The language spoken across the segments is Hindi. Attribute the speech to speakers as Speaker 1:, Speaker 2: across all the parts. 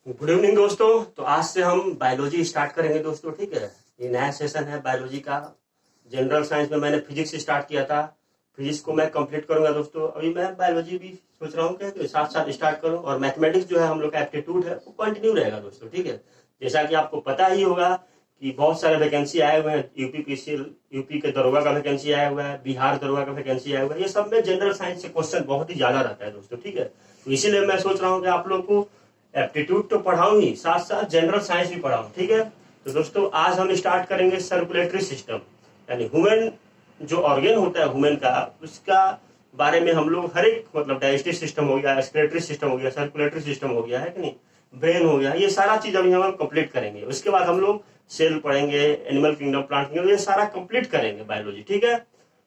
Speaker 1: गुड इवनिंग दोस्तों। तो आज से हम बायोलॉजी स्टार्ट करेंगे दोस्तों, ठीक है। ये नया सेशन है बायोलॉजी का। जनरल साइंस में मैंने फिजिक्स स्टार्ट किया था, फिजिक्स को मैं कंप्लीट करूंगा दोस्तों। अभी मैं बायोलॉजी भी सोच रहा हूँ कि साथ साथ स्टार्ट करूँ, और मैथमेटिक्स जो है हम लोग का एप्टीट्यूड है वो कंटिन्यू रहेगा दोस्तों, ठीक है। जैसा कि आपको पता ही होगा कि बहुत सारे वैकेंसी आए हुए हैं। यूपीपीसीएल, यूपी के दरोगा का वैकेंसी आया हुआ है, बिहार दरोगा का वैकेंसी आया हुआ है। ये सब में जनरल साइंस से क्वेश्चन बहुत ही ज्यादा रहता है दोस्तों, ठीक है। तो इसीलिए मैं सोच रहा हूँ कि आप लोग को एप्टीट्यूड तो पढ़ाऊं ही, साथ साथ जनरल साइंस भी पढ़ाऊं, ठीक है। तो दोस्तों आज हम स्टार्ट करेंगे सर्कुलेटरी सिस्टम, यानी ह्यूमन जो ऑर्गेन होता है ह्यूमन का, उसका बारे में हम लोग हर एक, मतलब डाइजेस्टिव सिस्टम हो गया, एक्सक्रेटरी सिस्टम हो गया, सर्कुलेटरी सिस्टम हो गया है कि नहीं, ब्रेन हो गया, ये सारा चीज अभी हम कंप्लीट करेंगे। उसके बाद हम लोग सेल पढ़ेंगे, एनिमल किंगडम, प्लांट किंगडम, ये सारा कंप्लीट करेंगे बायोलॉजी, ठीक है।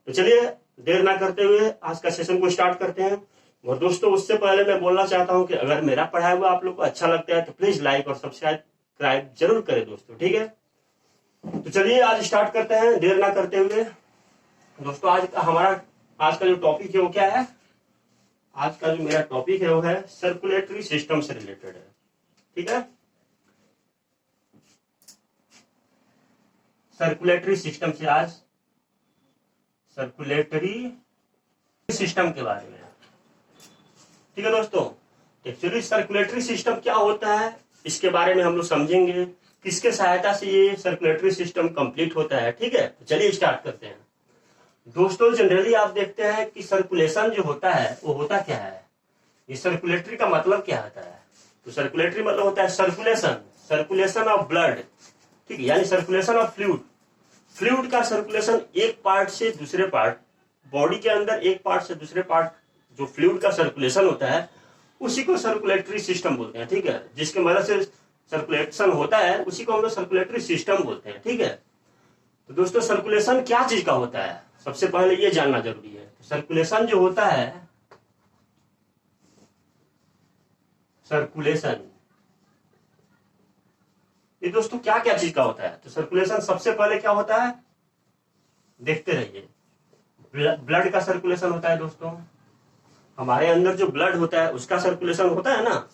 Speaker 1: तो चलिए देर ना करते हुए आज का सेशन को स्टार्ट करते हैं। और दोस्तों उससे पहले मैं बोलना चाहता हूं कि अगर मेरा पढ़ाया हुआ आप लोग को अच्छा लगता है तो प्लीज लाइक और सब्सक्राइब जरूर करें दोस्तों, ठीक है। तो चलिए आज स्टार्ट करते हैं देर ना करते हुए। दोस्तों आज का जो टॉपिक है वो क्या है? आज का जो मेरा टॉपिक है वो है सर्कुलेटरी सिस्टम से रिलेटेड है, ठीक है। सर्कुलेटरी सिस्टम से आज सर्कुलेटरी सिस्टम के बारे में, ठीक है दोस्तों। एक्चुअली सर्कुलेटरी सिस्टम क्या होता है इसके बारे में हम लोग समझेंगे, किसके सहायता से ये सर्कुलेटरी सिस्टम कंप्लीट होता है, ठीक है। तो चलिए स्टार्ट करते हैं दोस्तों। जनरली आप देखते हैं कि सर्कुलेशन जो होता है वो होता क्या है। ये सर्कुलेटरी का मतलब क्या होता है? तो सर्कुलेटरी मतलब होता है सर्कुलेशन, सर्कुलेशन ऑफ ब्लड, ठीक है, यानी सर्कुलेशन ऑफ फ्लूइड। फ्लूइड का सर्कुलेशन एक पार्ट से दूसरे पार्ट, बॉडी के अंदर एक पार्ट से दूसरे पार्ट जो फ्लूइड का सर्कुलेशन होता है उसी को सर्कुलेटरी सिस्टम बोलते हैं, ठीक है। जिसके मदद से सर्कुलेशन होता है उसी को हम लोग सर्कुलेटरी सिस्टम बोलते हैं, ठीक है। तो दोस्तों सर्कुलेशन क्या चीज का होता है सबसे पहले ये जानना जरूरी है। सर्कुलेशन जो होता है, सर्कुलेशन ये दोस्तों क्या क्या चीज का होता है? तो सर्कुलेशन सबसे पहले क्या होता है देखते रहिए। ब्लड का सर्कुलेशन होता है दोस्तों। हमारे अंदर जो ब्लड होता है उसका सर्कुलेशन होता है ना,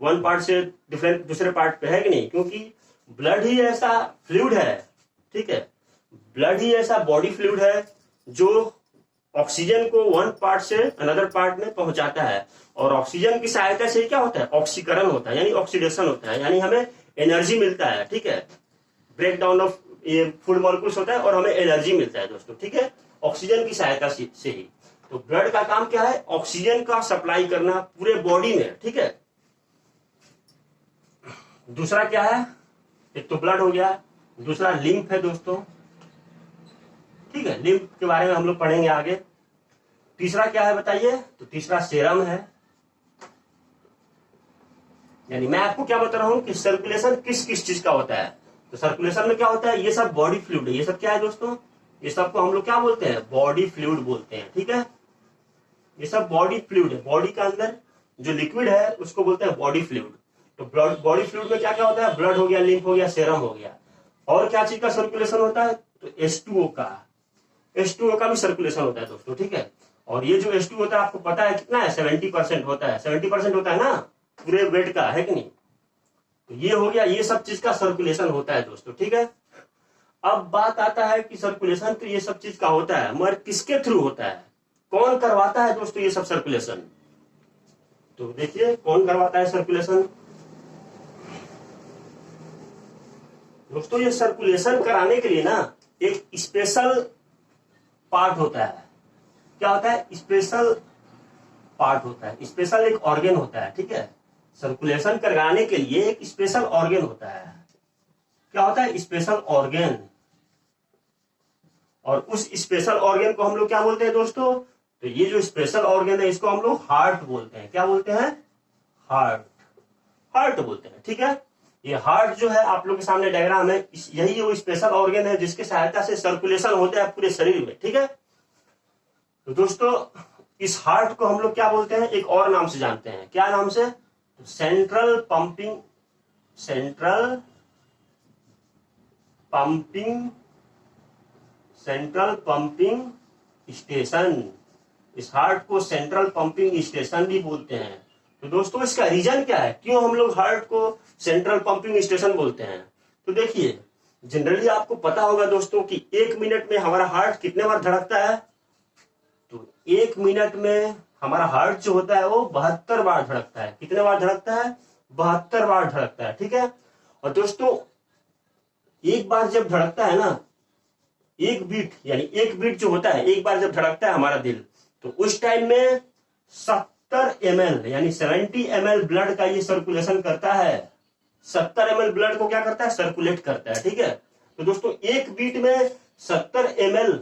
Speaker 1: वन पार्ट से डिफरेंट दूसरे पार्ट पे, है कि नहीं? क्योंकि ब्लड ही ऐसा फ्लूइड है, ठीक है, ब्लड ही ऐसा बॉडी फ्लूइड है जो ऑक्सीजन को वन पार्ट से अनदर पार्ट में पहुंचाता है। और ऑक्सीजन की सहायता से क्या होता है? ऑक्सीकरण होता है, यानी ऑक्सीडेशन होता है, यानी हमें एनर्जी मिलता है, ठीक है। ब्रेक डाउन ऑफ ये फूड मॉलिक्यूल्स होता है और हमें एनर्जी मिलता है दोस्तों, ठीक है, ऑक्सीजन की सहायता से ही। तो ब्लड का काम क्या है? ऑक्सीजन का सप्लाई करना पूरे बॉडी में, ठीक है। दूसरा क्या है? एक तो ब्लड हो गया, दूसरा लिम्फ है दोस्तों, ठीक है, लिम्फ के बारे में हम लोग पढ़ेंगे आगे। तीसरा क्या है बताइए? तो तीसरा सेरम है। यानी मैं आपको क्या बता रहा हूं कि सर्कुलेशन किस किस चीज का होता है। तो सर्कुलेशन में क्या होता है? ये सब बॉडी फ्लूइड है। ये सब क्या है दोस्तों? ये सब को हम लोग क्या बोलते हैं? बॉडी फ्लूइड बोलते हैं, ठीक है। ये सब बॉडी फ्लूइड है। बॉडी के अंदर जो लिक्विड है उसको बोलते हैं बॉडी फ्लूइड। तो बॉडी फ्लूइड में क्या क्या होता है? ब्लड हो गया, लिम्फ हो गया, सेरम हो गया। और क्या चीज का सर्कुलेशन होता है? तो H2O का, H2O का भी सर्कुलेशन होता है दोस्तों, ठीक है। और ये जो H2O होता है आपको पता है कितना है? 70% होता है। 70% होता है ना पूरे वेट का, है कि नहीं? तो ये हो गया, ये सब चीज का सर्कुलेशन होता है दोस्तों, ठीक है। अब बात आता है कि सर्कुलेशन तो ये सब चीज का होता है, मगर किसके थ्रू होता है? कौन करवाता है दोस्तों ये सब सर्कुलेशन? तो देखिए कौन करवाता है सर्कुलेशन दोस्तों। ये सर्कुलेशन कराने के लिए ना एक स्पेशल पार्ट होता है। क्या होता है? स्पेशल पार्ट होता है, स्पेशल एक ऑर्गन होता है, ठीक है। सर्कुलेशन कराने के लिए एक स्पेशल ऑर्गन होता है। क्या होता है? Special organ. और उस स्पेशल ऑर्गन को हम लोग क्या बोलते हैं दोस्तों? तो ये जो स्पेशल ऑर्गन है इसको हम लोग हार्ट बोलते हैं। क्या बोलते हैं? हार्ट, हार्ट बोलते हैं, ठीक है। ये हार्ट जो है आप लोग के सामने डायग्राम है, यही वो स्पेशल ऑर्गन है जिसकी सहायता से सर्कुलेशन होता है पूरे शरीर में, ठीक है। तो दोस्तों इस हार्ट को हम लोग क्या बोलते हैं? एक और नाम से जानते हैं। क्या नाम से? तो सेंट्रल पंपिंग स्टेशन। इस हार्ट को सेंट्रल पंपिंग स्टेशन भी बोलते हैं। तो दोस्तों इसका रीजन क्या है, क्यों हम लोग हार्ट को सेंट्रल पंपिंग स्टेशन बोलते हैं? तो देखिए, जनरली आपको पता होगा दोस्तों कि 1 मिनट में हमारा हार्ट कितने बार धड़कता है? तो 1 मिनट में हमारा हार्ट जो होता है वो 72 बार धड़कता है। कितने बार धड़कता है? 72 बार धड़कता है, ठीक है। और दोस्तों एक बार जब धड़कता है ना, एक बीट यानी एक बीट जो होता है, एक बार जब धड़कता है हमारा दिल, तो उस टाइम में 70 ml यानी 70 ml ब्लड का ये सर्कुलेशन करता है। 70 ml ब्लड को क्या करता है? सर्कुलेट करता है, ठीक है। तो दोस्तों एक बीट में 70 ml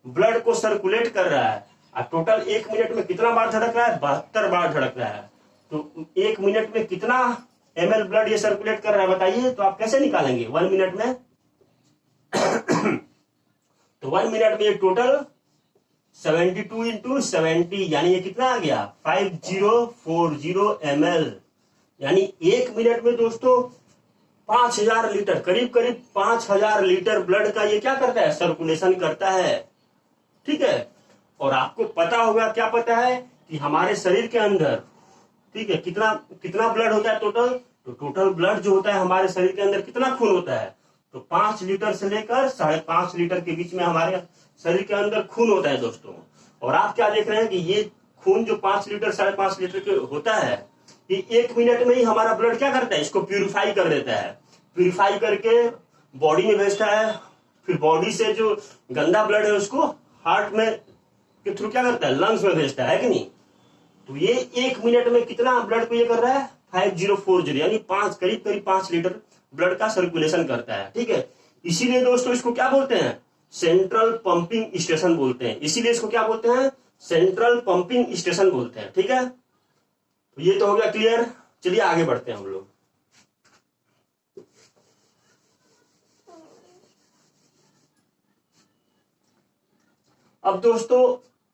Speaker 1: ब्लड को सर्कुलेट कर रहा है। और टोटल 1 मिनट में कितना बार धड़क रहा है? 72 बार धड़क रहा है। तो 1 मिनट में कितना ml ब्लड ये सर्कुलेट कर रहा है बताइए? तो आप कैसे निकालेंगे 1 मिनट में? तो 1 मिनट में ये टोटल 72 इंटू 70 यानी ये कितना आ गया? 5040 ml। यानी 1 मिनट में दोस्तों 5000 लीटर, करीब करीब 5000 लीटर ब्लड का ये क्या करता है? सर्कुलेशन करता है, ठीक है। और आपको पता होगा, क्या पता है कि हमारे शरीर के अंदर, ठीक है, कितना कितना ब्लड होता है टोटल? तो टोटल ब्लड जो होता है हमारे शरीर के अंदर कितना खून होता है? तो 5 लीटर से लेकर 5.5 लीटर के बीच में हमारे शरीर के अंदर खून होता है दोस्तों। और आप क्या देख रहे हैं कि ये खून जो 5 लीटर 5.5 लीटर के होता है, ये 1 मिनट में ही हमारा ब्लड क्या करता है? इसको प्यूरिफाई कर देता है। प्यूरिफाई करके बॉडी में भेजता है, फिर बॉडी से जो गंदा ब्लड है उसको हार्ट में के थ्रू क्या करता है? लंग्स में भेजता है कि नहीं? तो ये 1 मिनट में कितना ब्लड को ये कर रहा है? 5040 यानी 5 करीब करीब 5 लीटर ब्लड का सर्कुलेशन करता है, ठीक है। इसीलिए दोस्तों इसको क्या बोलते हैं? सेंट्रल पंपिंग स्टेशन बोलते हैं। इसीलिए इसको क्या बोलते हैं? सेंट्रल पंपिंग स्टेशन बोलते हैं, ठीक है। तो ये तो हो गया क्लियर। चलिए आगे बढ़ते हैं हम लोग। अब दोस्तों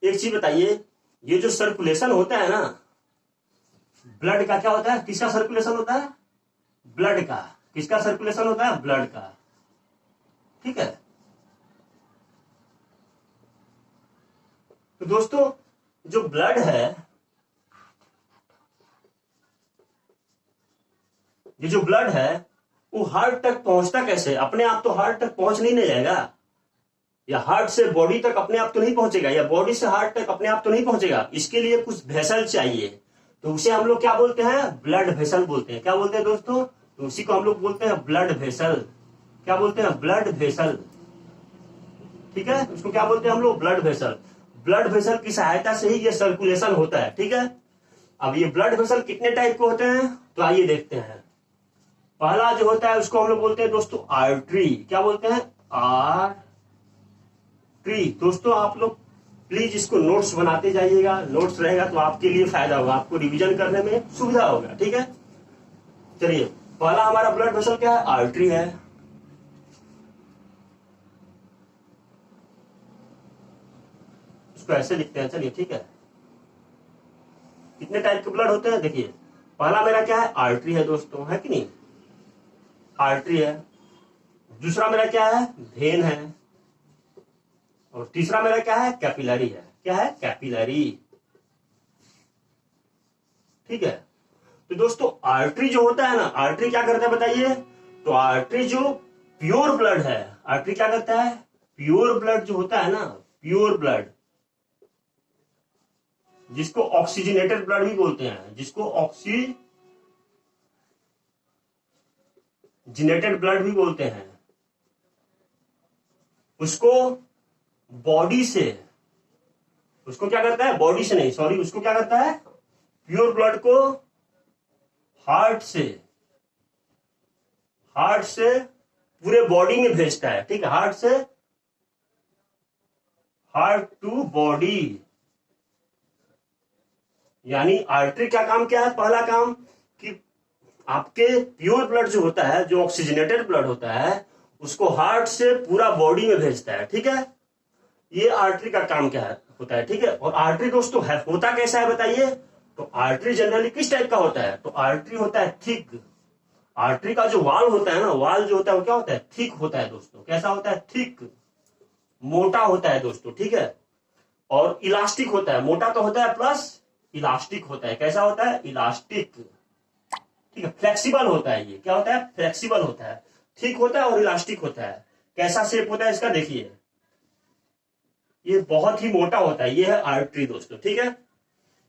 Speaker 1: एक चीज बताइए, ये जो सर्कुलेशन होता है ना ब्लड का, क्या होता है? किसका सर्कुलेशन होता है? ब्लड का। किसका सर्कुलेशन होता है? ब्लड का, ठीक है। तो दोस्तों जो ब्लड है, ये जो ब्लड है वो हार्ट तक पहुंचता कैसे? अपने आप तो हार्ट तक पहुंच नहीं जाएगा, या हार्ट से बॉडी तक अपने आप तो नहीं पहुंचेगा, या बॉडी से हार्ट तक अपने आप तो नहीं पहुंचेगा। इसके लिए कुछ वेसल चाहिए, तो उसे हम लोग क्या बोलते हैं? ब्लड वेसल बोलते हैं। क्या बोलते हैं दोस्तों? तो उसी को हम लोग बोलते हैं ब्लड वेसल। क्या बोलते हैं? ब्लड वेसल, ठीक है। उसको क्या बोलते हैं हम लोग? Blood vessel. ब्लड वेसल की सहायता से ही ये सर्कुलेशन होता है, ठीक है। अब ये ब्लड वेसल कितने टाइप के होते हैं? तो आइए देखते हैं। पहला जो होता है उसको हम लोग बोलते हैं दोस्तों आर्टरी। क्या बोलते हैं? आर्टरी। दोस्तों आप लोग प्लीज इसको नोट्स बनाते जाइएगा, नोट्स रहेगा तो आपके लिए फायदा होगा, आपको रिवीजन करने में सुविधा होगा, ठीक है। चलिए, पहला हमारा ब्लड वेसल क्या है? आर्टरी है। इसको ऐसे लिखते हैं, चलिए ठीक है। कितने टाइप के ब्लड होते हैं? देखिए, पहला मेरा क्या है? आर्टरी है दोस्तों, है कि नहीं? आर्टरी है। दूसरा मेरा क्या है? वेन है। और तीसरा मेरा क्या है? कैपिलरी है। क्या है? कैपिलरी, ठीक है। तो दोस्तों आर्टरी जो होता है ना, आर्टरी क्या करता है बताइए? तो आर्टरी जो प्योर ब्लड है, आर्टरी क्या करता है? प्योर ब्लड जो होता है ना, प्योर ब्लड, जिसको ऑक्सीजनेटेड ब्लड भी बोलते हैं, जिसको ऑक्सीजनेटेड ब्लड भी बोलते हैं, उसको बॉडी से, उसको क्या करता है? बॉडी से नहीं, सॉरी, उसको क्या करता है? प्योर ब्लड को हार्ट से पूरे बॉडी में भेजता है, ठीक है। हार्ट से हार्ट टू बॉडी। यानी आर्टरी का काम क्या है? पहला काम कि आपके प्योर ब्लड जो होता है, जो ऑक्सीजनेटेड ब्लड होता है, उसको हार्ट से पूरा बॉडी में भेजता है, ठीक है। ये आर्टरी का काम क्या है? होता है, ठीक है। और आर्टरी दोस्तों है, होता कैसा है बताइए? तो आर्टरी जनरली किस टाइप का होता है? तो आर्टरी होता है थिक। आर्टरी का जो वाल होता है ना, वाल जो होता है वो क्या होता है? थिक होता है दोस्तों। कैसा होता है? थिक, मोटा होता है दोस्तों, ठीक है। और इलास्टिक होता है। मोटा तो होता है प्लस इलास्टिक होता है। कैसा होता है? इलास्टिक, ठीक है, फ्लेक्सिबल होता है। ये क्या होता है? फ्लेक्सिबल होता है, ठीक होता है और इलास्टिक होता है। कैसा शेप होता है इसका? देखिए, ये बहुत ही मोटा होता है। ये है आर्टरी दोस्तों, ठीक है।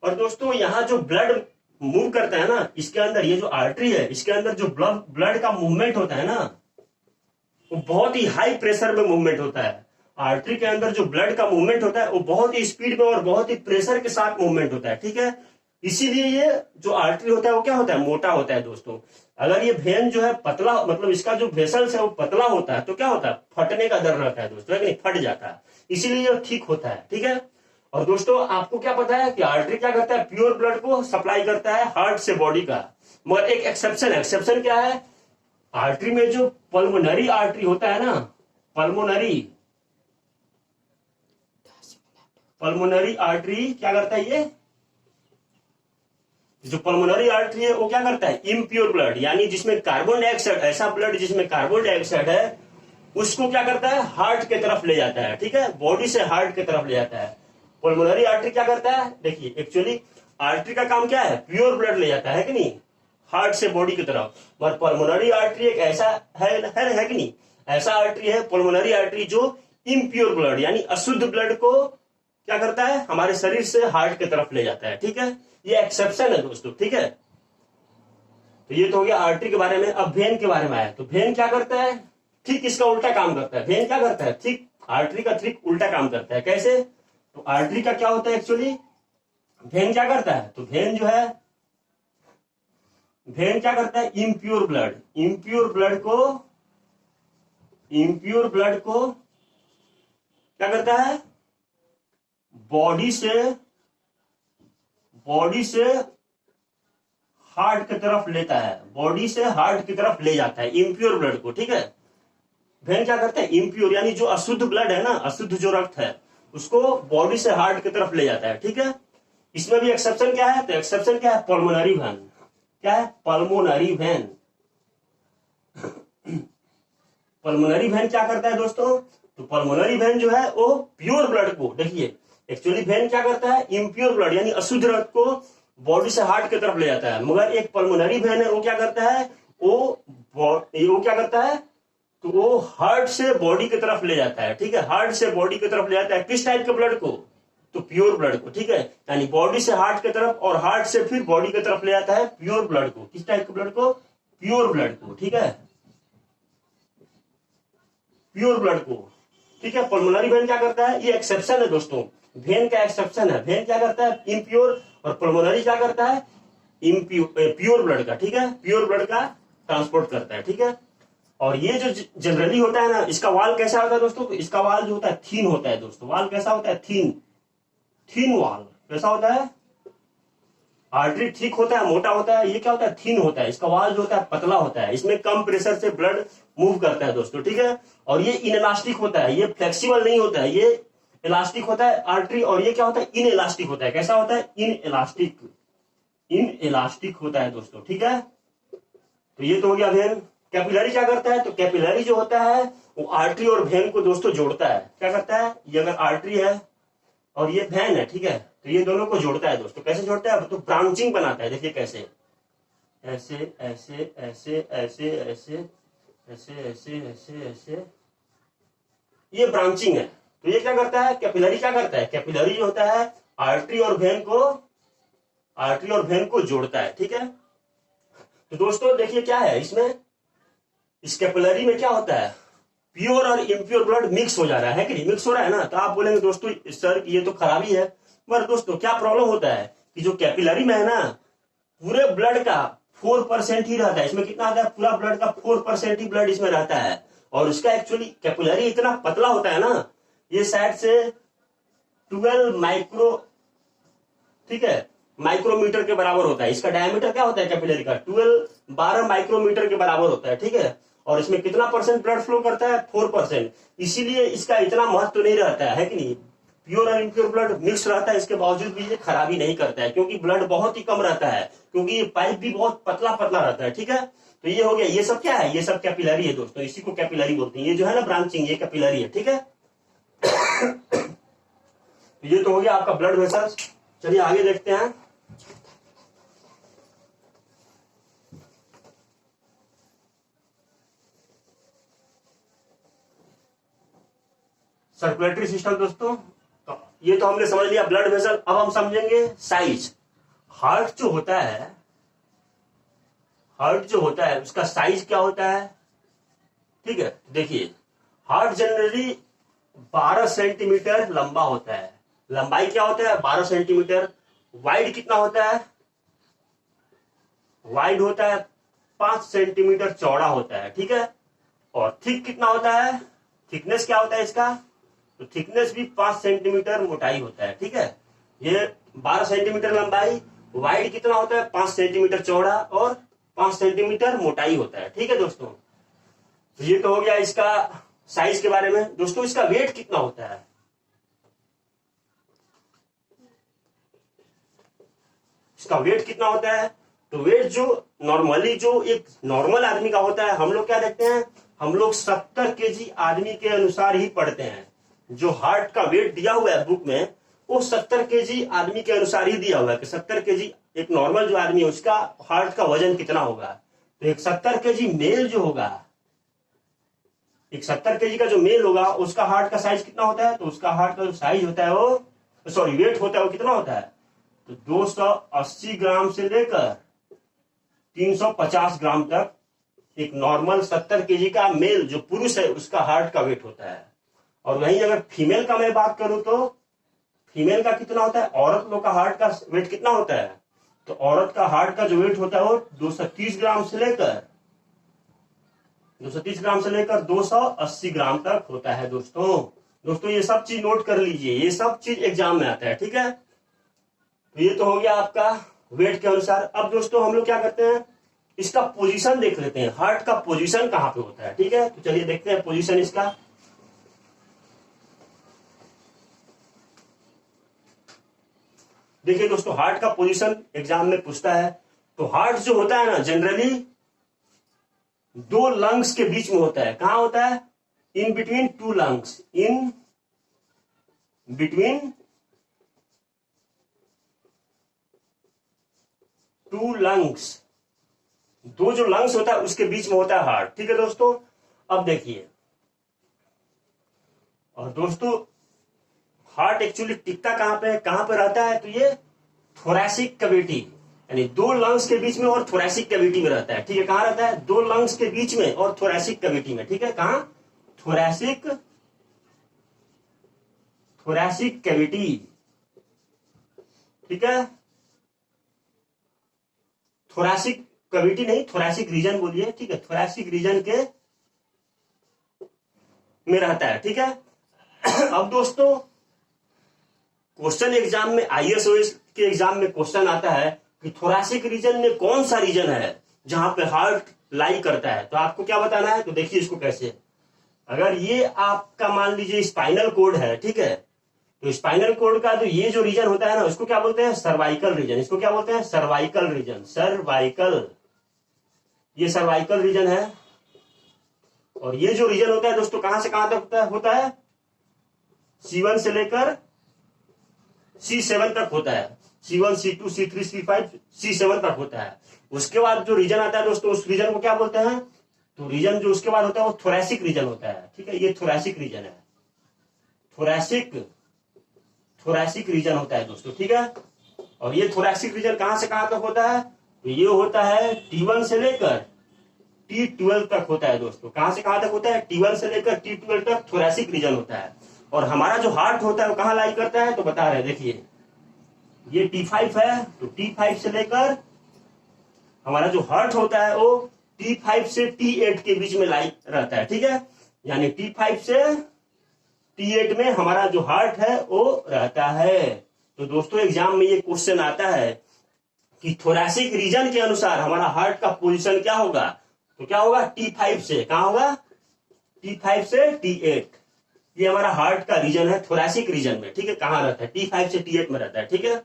Speaker 1: और दोस्तों यहाँ जो ब्लड मूव करता है ना, इसके अंदर ये जो आर्टरी है, इसके अंदर जो ब्लड का मूवमेंट होता है ना, वो बहुत ही हाई प्रेशर में मूवमेंट होता है। आर्टरी के अंदर जो ब्लड का मूवमेंट होता है वो बहुत ही स्पीड में और बहुत ही प्रेशर के साथ मूवमेंट होता है, ठीक है। इसीलिए ये जो आर्टरी होता है वो क्या होता है? मोटा होता है दोस्तों। अगर ये वेन जो है पतला, मतलब इसका जो वेसल्स है वो पतला होता है, तो क्या होता है? फटने का डर रहता है दोस्तों, है कि नहीं? फट जाता है। इसीलिए ये ठीक होता है, ठीक है। और दोस्तों आपको क्या पता है कि आर्टरी क्या करता है? प्योर ब्लड को सप्लाई करता है हार्ट से बॉडी का। मगर एक एक्सेप्शन है। एक्सेप्शन क्या है? आर्टरी में जो पल्मोनरी आर्टरी होता है ना, पल्मोनरी आर्टरी क्या करता है? ये जो पल्मोनरी आर्टरी है वो क्या करता है? इम्प्योर ब्लड, यानी जिसमें कार्बन डाइऑक्साइड, ऐसा ब्लड जिसमें कार्बन डाइऑक्साइड है, उसको क्या करता है? हार्ट की तरफ ले जाता है, ठीक है। बॉडी से हार्ट की तरफ ले जाता है। पल्मोनरी आर्टरी क्या करता है? देखिए, एक्चुअली आर्टरी का काम क्या है? प्योर ब्लड ले जाता है कि नहीं, हार्ट से बॉडी की तरफ। मगर पल्मोनरी आर्टरी एक ऐसा है कि नहीं, ऐसा आर्टरी है पल्मोनरी आर्टरी जो इम्प्योर ब्लड यानी अशुद्ध ब्लड को क्या करता है? हमारे शरीर से हार्ट की तरफ ले जाता है, ठीक है। ये एक्सेप्शन है दोस्तों, ठीक है। तो ये तो हो गया आर्टरी के बारे में। अब वेन के बारे में आया, तो वेन क्या करता है? ठीक इसका उल्टा काम करता है। वेन क्या करता है? ठीक आर्टरी का ठीक उल्टा काम करता है। कैसे? तो आर्टरी का क्या होता है एक्चुअली? वेन क्या करता है? तो वेन जो है, वेन क्या करता है? इम्प्योर ब्लड को क्या करता है? बॉडी से हार्ट की तरफ लेता है, बॉडी से हार्ट की तरफ ले जाता है इम्प्योर ब्लड को, ठीक है। वेन क्या करता है? इम्प्योर यानी जो अशुद्ध ब्लड है ना, अशुद्ध जो रक्त है, उसको बॉडी से हार्ट की तरफ ले जाता है, ठीक है। इसमें भी एक्सेप्शन क्या है? तो एक्सेप्शन क्या है? Pulmonary vein. क्या है? Pulmonary vein. पल्मोनरी वेन क्या करता है दोस्तों? तो पल्मोनरी वेन जो है वो प्योर ब्लड को, देखिए एक्चुअली वेन क्या करता है? इम्प्योर ब्लड यानी अशुद्ध रक्त को बॉडी से हार्ट की तरफ ले जाता है। मगर एक पल्मोनरी वेन है, वो क्या करता है? वो क्या करता है? तो वो हार्ट से बॉडी की तरफ ले जाता है, ठीक है। हार्ट से बॉडी की तरफ ले जाता है किस टाइप के ब्लड को? तो प्योर ब्लड को, ठीक है। यानी बॉडी से हार्ट की तरफ और हार्ट से फिर बॉडी की तरफ ले जाता है प्योर ब्लड को। किस टाइप के ब्लड को? प्योर ब्लड को, ठीक है, प्योर ब्लड को, ठीक है। पल्मोनरी वेन क्या करता है? ये एक्सेप्शन है दोस्तों, वेन का एक्सेप्शन है। वेन क्या करता है? इम्प्योर। और पल्मोनरी क्या करता है? प्योर ब्लड का, ठीक है, प्योर ब्लड का ट्रांसपोर्ट करता है, ठीक है। और ये जो जनरली होता है ना, इसका वाल कैसा होता है दोस्तों? तो इसका वाल जो होता है थीन होता है दोस्तों। वाल कैसा होता है? थीन वाल कैसा होता है? आर्टरी ठीक होता है, मोटा होता है। ये क्या होता है? थीन होता है। इसका वाल जो होता है पतला होता है। इसमें कम प्रेशर से ब्लड मूव करता है दोस्तों, ठीक है। और ये इनइलास्टिक होता है, ये फ्लेक्सिबल नहीं होता है, ये इलास्टिक होता है आर्टरी। और ये क्या होता है? इनइलास्टिक होता है। कैसा होता है? इनइलास्टिक होता है दोस्तों, ठीक है। तो ये तो हो गया वेन। कैपिलरी क्या करता है? तो कैपिलरी जो होता है वो आर्टरी और वेन को दोस्तों जोड़ता है। क्या करता है? ये अगर आर्टरी है और ये वेन है, ठीक है, तो ये दोनों को जोड़ता है दोस्तों। कैसे जोड़ता है? तो ब्रांचिंग बनाता है। देखिए कैसे, ऐसे ऐसे ऐसे ऐसे ऐसे ऐसे ऐसे ऐसे ऐसे, ये ब्रांचिंग है। तो ये क्या करता है? कैपिलरी क्या करता है? कैपिलरी जो होता है आर्टरी और वेन को जोड़ता है, ठीक है। तो दोस्तों देखिए क्या है इसमें, इस कैपिलरी में क्या होता है? प्योर और इम्प्योर ब्लड मिक्स हो जा रहा है कि नहीं? मिक्स हो रहा है ना। तो आप बोलेंगे दोस्तों सर ये तो खराबी है। पर दोस्तों क्या प्रॉब्लम होता है कि जो कैपिलरी में है ना, पूरे ब्लड का 4% ही रहता है। इसमें कितना आता है? पूरा ब्लड का 4% ही ब्लड इसमें रहता है। और इसका एक्चुअली कैपिलरी इतना पतला होता है ना, ये साइड से 12 माइक्रो, ठीक है, माइक्रोमीटर के बराबर होता है। इसका डायमीटर क्या होता है कैपिलरी का? 12 माइक्रोमीटर के बराबर होता है, ठीक है। और इसमें कितना परसेंट ब्लड फ्लो करता है? 4%। इसीलिए इसका इतना महत्व नहीं रहता है कि नहीं? प्योर और इम्प्योर ब्लड मिक्स रहता है, इसके बावजूद भी ये खराबी नहीं करता है, क्योंकि ब्लड बहुत ही कम रहता है, क्योंकि ये पाइप भी बहुत पतला पतला रहता है, ठीक है। तो ये हो गया। ये सब क्या है? ये सब कैपिलरी है दोस्तों, इसी को कैपिलरी बोलते हैं। ये जो है ना ब्रांचिंग, ये कैपिलरी है, ठीक है। ये तो हो गया आपका ब्लड वेसल्स। चलिए आगे देखते हैं। सर्कुलेटरी सिस्टम दोस्तों। तो ये तो हमने समझ लिया ब्लड वेसल। अब हम समझेंगे साइज। हार्ट जो होता है, हार्ट जो होता है उसका साइज क्या होता है, ठीक है। देखिए हार्ट जनरली 12 सेंटीमीटर लंबा होता है। लंबाई क्या होता है 12 सेंटीमीटर। वाइड कितना होता है, वाइड होता है 5 सेंटीमीटर चौड़ा होता है, ठीक है। और थिक कितना होता है, थिकनेस क्या होता है इसका, तो थिकनेस भी 5 सेंटीमीटर मोटाई होता है, ठीक है। ये 12 सेंटीमीटर लंबाई, वाइड कितना होता है 5 सेंटीमीटर चौड़ा और 5 सेंटीमीटर मोटाई होता है, ठीक है दोस्तों। तो ये तो हो गया इसका साइज के बारे में। दोस्तों इसका वेट कितना होता है, इसका वेट कितना होता है, तो वेट जो नॉर्मली जो एक नॉर्मल आदमी का होता है, हम लोग क्या देखते हैं, हम लोग 70 केजी आदमी के अनुसार ही पढ़ते हैं। जो हार्ट का वेट दिया हुआ है बुक में वो 70 केजी आदमी के अनुसार ही दिया हुआ है कि 70 केजी एक नॉर्मल जो आदमी है उसका हार्ट का वजन कितना होगा। तो एक 70 केजी मेल जो होगा, एक 70 केजी का जो मेल होगा उसका हार्ट का साइज कितना होता है, तो उसका हार्ट का जो साइज होता है वो सॉरी वेट होता है वो कितना होता है, तो 280 ग्राम से लेकर 350 ग्राम तक एक नॉर्मल 70 केजी का मेल जो पुरुष है उसका हार्ट का वेट होता है। और वहीं अगर फीमेल का मैं बात करूं तो फीमेल का कितना होता है, औरत लोग का हार्ट का वेट कितना होता है, तो औरत का हार्ट का जो वेट होता है वो 230 ग्राम से लेकर 280 ग्राम तक होता है दोस्तों ये सब चीज नोट कर लीजिए, ये सब चीज एग्जाम में आता है, ठीक है। तो ये तो हो गया आपका वेट के अनुसार। अब दोस्तों हम लोग क्या करते हैं, इसका पोजीशन देख लेते हैं, हार्ट का पोजीशन कहां पे होता है, ठीक है। तो चलिए देखते हैं पोजीशन इसका। देखिए दोस्तों हार्ट का पोजीशन एग्जाम में पूछता है। तो हार्ट जो होता है ना जनरली 2 लंग्स के बीच में होता है। कहां होता है, in between 2 lungs, in between 2 lungs, 2 जो लंग्स होता है उसके बीच में होता है हार्ट, ठीक है दोस्तों। अब देखिए, और दोस्तों हार्ट एक्चुअली टिकता कहां पे है, कहां पे रहता है, तो ये थोरैसिक कैविटी यानी 2 लंग्स के बीच में और थोरैसिक कैविटी में रहता है, ठीक है। कहां रहता है, 2 लंग्स के बीच में और थोरैसिक कैविटी में, ठीक है। कहां, थोरैसिक कैविटी, ठीक है। थोरैसिक कैविटी नहीं, थोरैसिक रीजन बोलिए, ठीक है। थोरैसिक रीजन के में रहता है, ठीक है। अब दोस्तों क्वेश्चन एग्जाम में आईएएस के एग्जाम में क्वेश्चन आता है कि थोरैसिक रीजन में कौन सा रीजन है जहां पे हार्ट लाई करता है, तो आपको क्या बताना है। तो देखिए इसको कैसे, अगर ये आपका मान लीजिए स्पाइनल कोड है, ठीक है, तो स्पाइनल कोड का तो ये जो रीजन होता है ना उसको क्या बोलते हैं, सर्वाइकल रीजन। इसको क्या बोलते हैं, सर्वाइकल रीजन, सर्वाइकल, ये सर्वाइकल रीजन है। और ये जो रीजन होता है दोस्तों कहां से कहां तक होता है, C1 से लेकर C7 तक होता है, C1 C2 C3 C5 C7 तक होता है। उसके बाद जो रीजन आता है दोस्तों उस रीजन को क्या बोलते हैं, तो रीजन जो उसके बाद होता है वो थोरैसिक रीजन होता है, ठीक है। ये थोरैसिक रीजन है, थोरैसिक रीजन होता है दोस्तों, ठीक है। और ये थोरैसिक रीजन कहां से कहां तक होता है, तो ये होता है T1 से लेकर T12 तक होता है दोस्तों। कहां से कहां तक होता है, T1 से लेकर T12 तक थोरैसिक रीजन होता है। और हमारा जो हार्ट होता है वो कहां लाई करता है, तो बता रहे हैं, देखिए ये T5 है, तो T5 से लेकर हमारा जो हार्ट होता है वो T5 से T8 के बीच में लाई रहता है, ठीक है। यानी T5 से T8 में हमारा जो हार्ट है वो रहता है। तो दोस्तों एग्जाम में ये क्वेश्चन आता है कि थोरैसिक रीजन के अनुसार हमारा हार्ट का पोजीशन क्या होगा, तो क्या होगा, T5 से कहां होगा, T5 से T8, ये हमारा हार्ट का रीजन है थोरैसिक रीजन में, ठीक है। कहां रहता है, T5 से T8 में रहता है, ठीक है।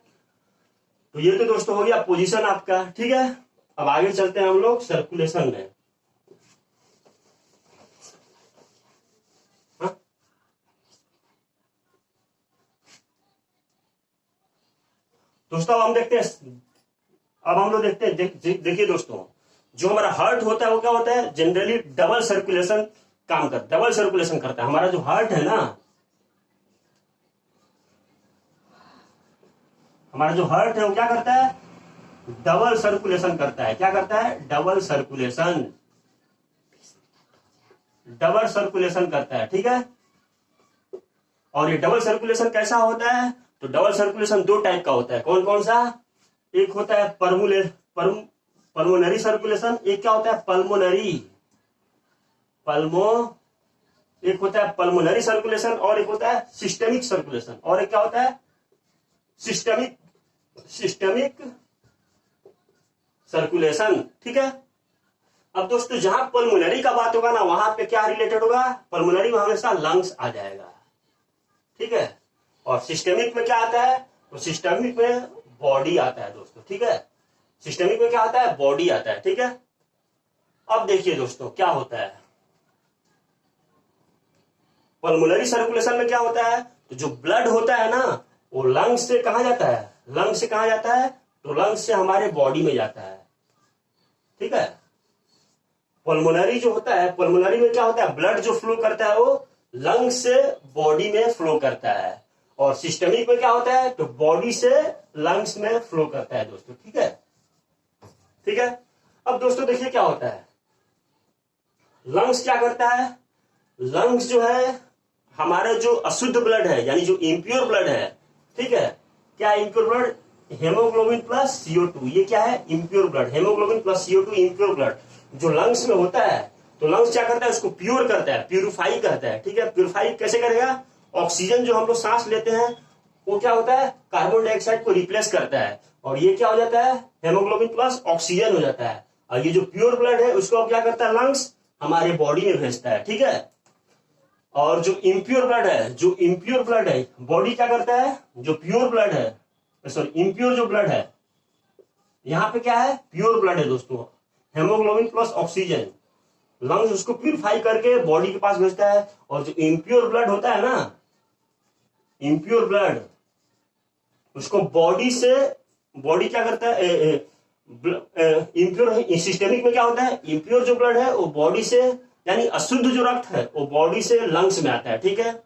Speaker 1: तो ये तो दोस्तों हो गया पोजीशन आपका, ठीक है। अब आगे चलते हैं हम लोग सर्कुलेशन में। दोस्तों अब हम देखते हैं, अब हम लोग देखते हैं, देखिए दोस्तों जो हमारा हार्ट होता है वो क्या होता है, जनरली डबल सर्कुलेशन करता है। हमारा जो हार्ट है ना हमारा जो हार्ट है वो क्या करता है, डबल सर्कुलेशन करता है। क्या करता है, डबल सर्कुलेशन, डबल सर्कुलेशन करता है, ठीक है। और ये डबल सर्कुलेशन कैसा होता है, तो डबल सर्कुलेशन दो टाइप का होता है। कौन कौन सा, एक होता है पल्मोनरी सर्कुलेशन, एक क्या होता है एक होता है पल्मोनरी सर्कुलेशन, और एक होता है सिस्टेमिक सर्कुलेशन, और एक क्या होता है सिस्टेमिक सर्कुलेशन, ठीक है। अब दोस्तों जहां पल्मोनरी का बात होगा ना, वहां पे क्या रिलेटेड होगा, पल्मोनरी में हमेशा लंग्स आ जाएगा, ठीक है। और सिस्टेमिक में क्या आता है, तो सिस्टेमिक में बॉडी आता है दोस्तों, ठीक है। सिस्टेमिक में क्या आता है, बॉडी आता है, ठीक है। अब देखिए दोस्तों क्या होता है, पल्मोनरी सर्कुलेशन में क्या होता है, तो जो ब्लड होता है ना, वो लंग्स से कहां जाता है, लंग्स से कहां जाता है, तो लंग्स से हमारे बॉडी में जाता है, ठीक है। पल्मोनरी जो होता है, पल्मोनरी में क्या होता है, ब्लड जो फ्लो करता है वो लंग्स से बॉडी में फ्लो करता है। और सिस्टमिक में क्या होता है, तो बॉडी से लंग्स में फ्लो करता है दोस्तों, ठीक है, ठीक है। अब दोस्तों देखिए क्या होता है, लंग्स क्या करता है, लंग्स जो है हमारा जो अशुद्ध ब्लड है, यानी जो इम्प्योर ब्लड है, ठीक है। क्या impure blood, haemoglobin plus CO2, ये क्या है, impure blood, haemoglobin plus CO2 impure blood जो लंग्स में होता है, तो लंग्स क्या करता है, उसको प्योर करता है, प्यूरिफाई करता है, ठीक है। प्यूरिफाई कैसे करेगा, ऑक्सीजन जो हम लोग सांस लेते हैं वो क्या होता है, कार्बन डाइऑक्साइड को रिप्लेस करता है, और ये क्या हो जाता है, हेमोग्लोबिन प्लस ऑक्सीजन हो जाता है। और ये जो प्योर ब्लड है उसको क्या करता है, लंग्स हमारे बॉडी में भेजता है, ठीक है। और जो इम्प्योर ब्लड है, जो इम्प्योर ब्लड है, बॉडी क्या करता है, जो प्योर ब्लड है, सॉरी इम्प्योर जो ब्लड है, यहां पे क्या है, प्योर ब्लड है दोस्तों, हेमोग्लोबिन प्लस ऑक्सीजन, लंग्स उसको प्यूरिफाई करके बॉडी के पास भेजता है। और जो इम्प्योर ब्लड होता है ना, इम्प्योर ब्लड उसको बॉडी से, बॉडी क्या करता है, इम्प्योर, सिस्टेमिक में क्या होता है, इम्प्योर जो ब्लड है वो बॉडी से, यानी अशुद्ध जो रक्त है वो बॉडी से लंग्स में आता है, ठीक है।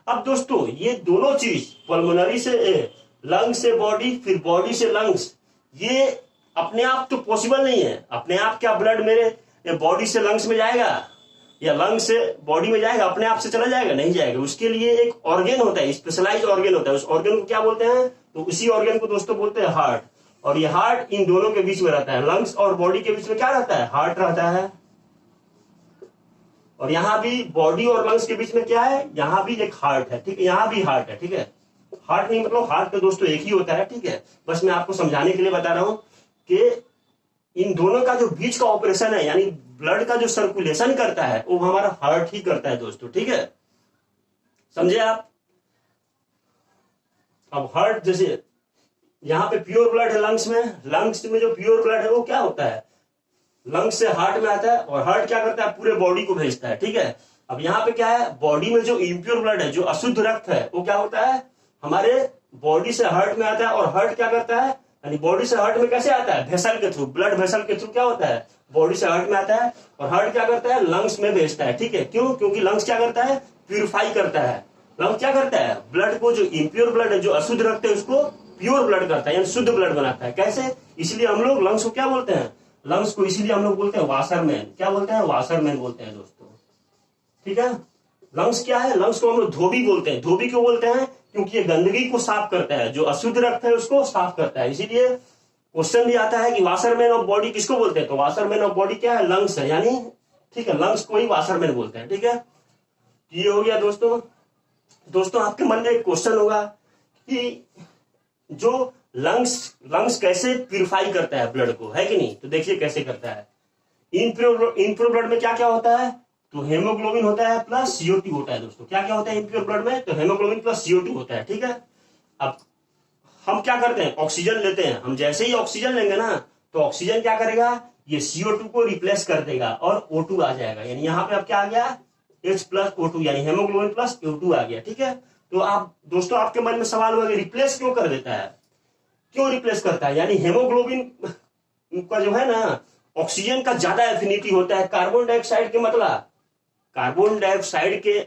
Speaker 1: अब दोस्तों ये दोनों चीज, पल्मोनरी से लंग्स से बॉडी, फिर बॉडी से लंग्स, ये अपने आप तो पॉसिबल नहीं है। अपने आप क्या ब्लड मेरे बॉडी से लंग्स में जाएगा या लंग्स से बॉडी में जाएगा, अपने आप से चला जाएगा, नहीं जाएगा। उसके लिए एक ऑर्गन होता है, स्पेशलाइज्ड ऑर्गन होता है, उस ऑर्गन को क्या बोलते हैं, तो उसी ऑर्गन को दोस्तों बोलते हैं हार्ट। और ये हार्ट इन दोनों के बीच में रहता है, लंग्स और बॉडी के बीच में क्या रहता है, हार्ट रहता है। और यहां भी बॉडी और लंग्स के बीच में क्या है, यहां भी एक हार्ट है, ठीक है, यहां भी हार्ट है, ठीक है। हार्ट नहीं मतलब हार्ट तो दोस्तों एक ही होता है, ठीक है। बस मैं आपको समझाने के लिए बता रहा हूं कि इन दोनों का जो बीच का ऑपरेशन है, यानी ब्लड का जो सर्कुलेशन करता है वो हमारा हार्ट ही करता है दोस्तों, ठीक है, समझे आप। अब हार्ट, जैसे यहां पे प्योर ब्लड है लंग्स में, लंग्स में जो प्योर ब्लड है वो क्या होता है, लंग्स से हार्ट में आता है, और हार्ट क्या करता है, पूरे बॉडी को भेजता है, ठीक है। अब यहाँ पे क्या है, बॉडी में जो इम्प्योर ब्लड है, जो अशुद्ध रक्त है, वो क्या होता है, हमारे बॉडी से हार्ट में आता है। और हार्ट क्या करता है, यानी बॉडी से हार्ट में कैसे आता है, वेसल के थ्रू, ब्लड वेसल के थ्रू क्या होता है, बॉडी से हार्ट में आता है। और हार्ट क्या करता है, लंग्स में भेजता है, ठीक है। क्यों, क्योंकि लंग्स क्या करता है, प्यूरिफाई करता है। लंग्स क्या करता है, ब्लड को, जो इम्प्योर ब्लड है, जो अशुद्ध रक्त है, उसको प्योर ब्लड करता है, यानी शुद्ध ब्लड बनाता है। कैसे, इसलिए हम लोग लंग्स को क्या बोलते हैं, लंग्स को इसीलिए हम लोग बोलते हैं वाशरमैन। क्या बोलते हैं, वाशरमैन बोलते हैं दोस्तों, ठीक है। लंग्स क्या है, लंग्स को हम लोग धोबी बोलते हैं। धोबी क्यों बोलते हैं, क्योंकि ये गंदगी को साफ करता है, जो अशुद्ध रक्त है उसको साफ करता है। इसीलिए क्वेश्चन भी आता है कि वाशरमैन ऑफ बॉडी किसको बोलते हैं, तो वाशरमैन ऑफ बॉडी क्या है, लंग्स है, यानी ठीक है, लंग्स को ही वाशरमैन बोलते हैं, ठीक है। ये हो गया दोस्तों। दोस्तों आपके मन में एक क्वेश्चन होगा कि जो लंग्स कैसे प्यूरिफाई करता है ब्लड को, है कि नहीं, तो देखिए कैसे करता है। इम्प्योर ब्लड में क्या क्या होता है, तो हेमोग्लोबिन होता है प्लस CO2 होता है दोस्तों। क्या क्या होता है इम्प्योर ब्लड में, तो हेमोग्लोबिन प्लस CO2 होता है, ठीक है। अब हम क्या करते हैं, ऑक्सीजन लेते हैं, हम जैसे ही ऑक्सीजन लेंगे ना, तो ऑक्सीजन क्या करेगा, ये CO2 को रिप्लेस कर देगा और O2 आ जाएगा, यानी यहाँ पे अब क्या आ गया, H प्लस O2, यानी हेमोग्लोबिन प्लस O2 आ गया, ठीक है। तो आप दोस्तों आपके मन में सवाल होगा, रिप्लेस क्यों कर देता है, क्यों रिप्लेस करता है, यानी हेमोग्लोबिन का जो है ना, ऑक्सीजन का ज्यादा एफिनिटी होता है कार्बन डाइऑक्साइड के, मतलब कार्बन डाइऑक्साइड के